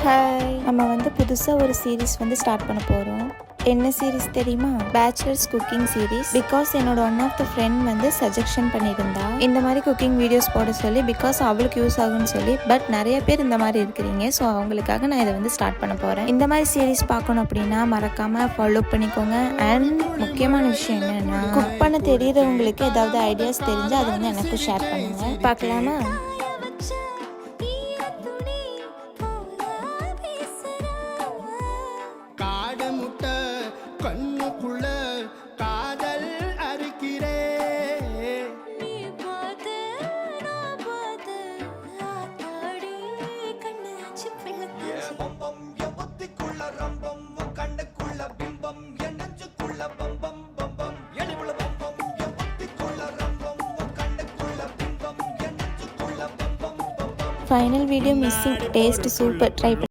Hi, நம்ம புதுசாக ஒரு சீரீஸ் ஸ்டார்ட் பண்ண போகிறோம். என்ன சீரீஸ் தெரியுமா? Bachelors cooking series. பிகாஸ் என்னோட one of the friend suggestion பண்ணியிருந்தா இந்த மாதிரி குக்கிங் வீடியோஸ் போட சொல்லி, பிகாஸ் அவளுக்கு யூஸ் ஆகும்னு சொல்லி. பட் நிறைய பேர் இந்த மாதிரி இருக்கிறீங்க, ஸோ அவங்களுக்காக நான் இதை ஸ்டார்ட் பண்ண போகிறேன். இந்த மாதிரி சீரீஸ் பார்க்கணும் அப்படின்னா மறக்காமல் ஃபாலோ பண்ணிக்கோங்க. அண்ட் முக்கியமான விஷயம் என்னென்னா, குக் பண்ண தெரியுறவங்களுக்கு ஏதாவது ஐடியாஸ் தெரிஞ்சு அதை எனக்கு ஷேர் பண்ணுங்க. பார்க்கலாமா? கண்ணுக்குள்ள காதல் அறுக்கிறே பம்பம் எபத்திக்குள்ள ரம்பம் கண்ணுக்குள்ள பிம்பம் என்னஞ்சுக்குள்ள பம்பம் பம்பம் எடிவுள்ள பம்பம் எபத்திக்குள்ள ரம்பம் கண்ணுக்குள்ள பிம்பம் என்னஞ்சுக்குள்ள பம்பம் பம்பம். Final video missing. Taste super. Try